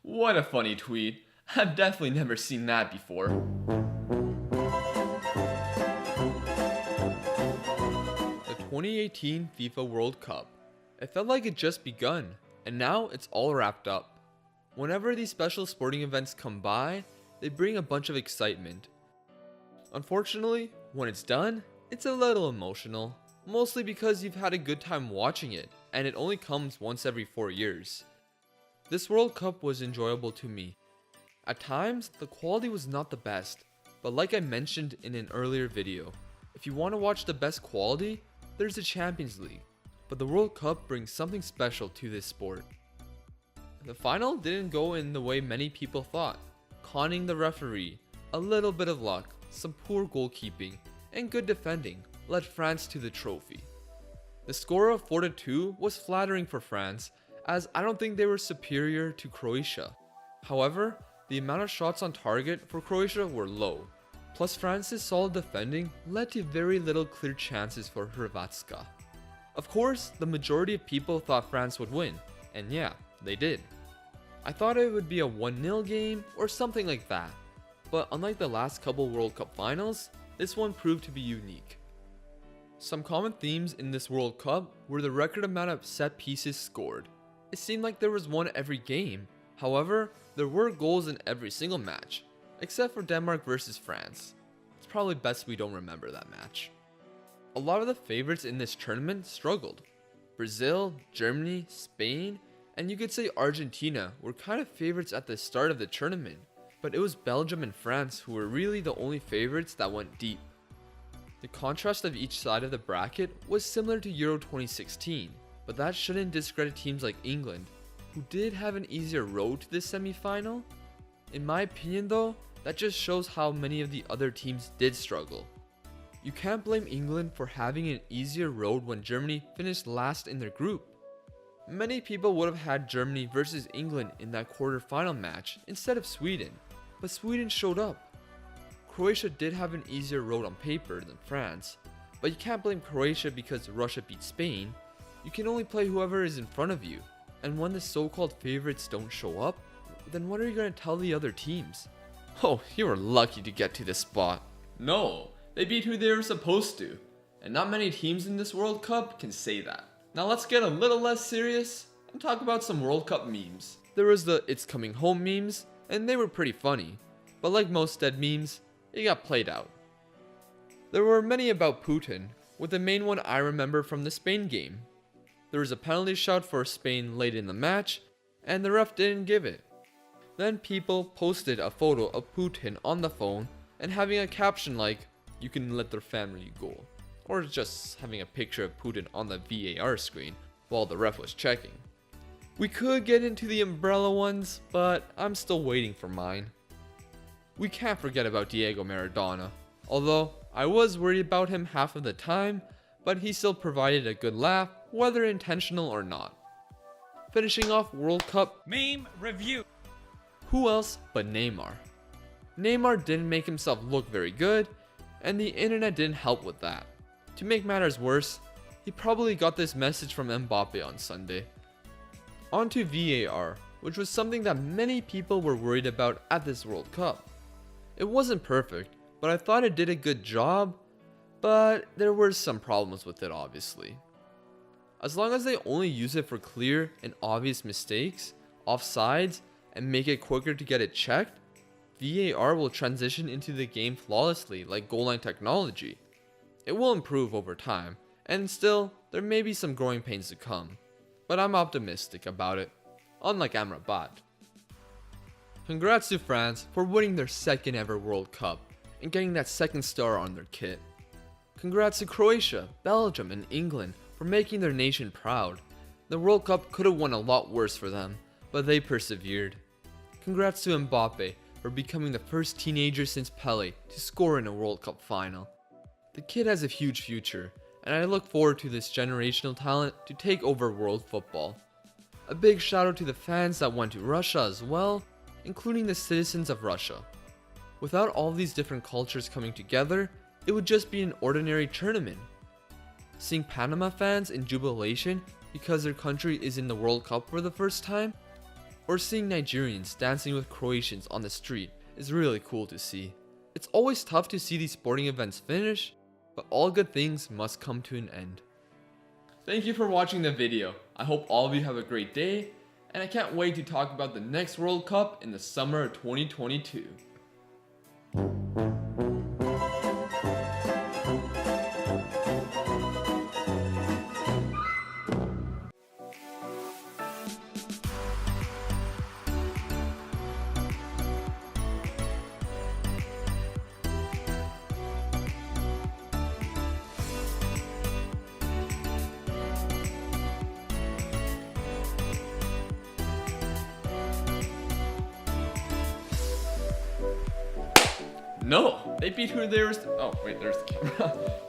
What a funny tweet. I've definitely never seen that before. The 2018 FIFA World Cup. It felt like it just begun, and now it's all wrapped up. Whenever these special sporting events come by, they bring a bunch of excitement. Unfortunately, when it's done, it's a little emotional, mostly because you've had a good time watching it, and it only comes once every 4 years. This World Cup was enjoyable to me. At times, the quality was not the best, but like I mentioned in an earlier video, if you want to watch the best quality, there's the Champions League, but the World Cup brings something special to this sport. The final didn't go in the way many people thought, conning the referee, a little bit of luck, some poor goalkeeping, and good defending led France to the trophy. The score of 4-2 was flattering for France, as I don't think they were superior to Croatia. However, the amount of shots on target for Croatia were low, plus France's solid defending led to very little clear chances for Hrvatska. Of course, the majority of people thought France would win, and yeah, they did. I thought it would be a 1-0 game or something like that, but unlike the last couple World Cup finals, this one proved to be unique. Some common themes in this World Cup were the record amount of set pieces scored. It seemed like there was one every game. However, there were goals in every single match, except for Denmark versus France. It's probably best we don't remember that match. A lot of the favorites in this tournament struggled. Brazil, Germany, Spain, and you could say Argentina were kind of favorites at the start of the tournament, but it was Belgium and France who were really the only favorites that went deep. The contrast of each side of the bracket was similar to Euro 2016, but that shouldn't discredit teams like England, who did have an easier road to this semi-final. In my opinion though, that just shows how many of the other teams did struggle. You can't blame England for having an easier road when Germany finished last in their group. Many people would have had Germany versus England in that quarter-final match instead of Sweden, but Sweden showed up. Croatia did have an easier road on paper than France, but you can't blame Croatia because Russia beat Spain. You can only play whoever is in front of you, and when the so-called favorites don't show up, then what are you going to tell the other teams? Oh, you were lucky to get to this spot. No, they beat who they were supposed to, and not many teams in this World Cup can say that. Now let's get a little less serious and talk about some World Cup memes. There was the "It's Coming Home" memes, and they were pretty funny, but like most dead memes, it got played out. There were many about Putin, with the main one I remember from the Spain game. There was a penalty shot for Spain late in the match, and the ref didn't give it. Then people posted a photo of Putin on the phone and having a caption like, "You can let their family go," or just having a picture of Putin on the VAR screen while the ref was checking. We could get into the umbrella ones, but I'm still waiting for mine. We can't forget about Diego Maradona, although I was worried about him half of the time, but he still provided a good laugh, whether intentional or not. Finishing off World Cup meme review. Who else but Neymar? Neymar didn't make himself look very good, and the internet didn't help with that. To make matters worse, he probably got this message from Mbappe on Sunday. On to VAR, which was something that many people were worried about at this World Cup. It wasn't perfect, but I thought it did a good job, but there were some problems with it obviously. As long as they only use it for clear and obvious mistakes, offsides, and make it quicker to get it checked, VAR will transition into the game flawlessly like goal line technology. It will improve over time, and still, there may be some growing pains to come, but I'm optimistic about it, unlike Amrabat. Congrats to France for winning their second ever World Cup and getting that second star on their kit. Congrats to Croatia, Belgium, and England for making their nation proud. The World Cup could have won a lot worse for them, but they persevered. Congrats to Mbappe for becoming the first teenager since Pele to score in a World Cup final. The kid has a huge future, and I look forward to this generational talent to take over world football. A big shout out to the fans that went to Russia as well, including the citizens of Russia. Without all these different cultures coming together, it would just be an ordinary tournament. Seeing Panama fans in jubilation because their country is in the World Cup for the first time, or seeing Nigerians dancing with Croatians on the street is really cool to see. It's always tough to see these sporting events finish, but all good things must come to an end. Thank you for watching the video. I hope all of you have a great day, and I can't wait to talk about the next World Cup in the summer of 2022. No, they beat who they were. Oh wait, there's the camera.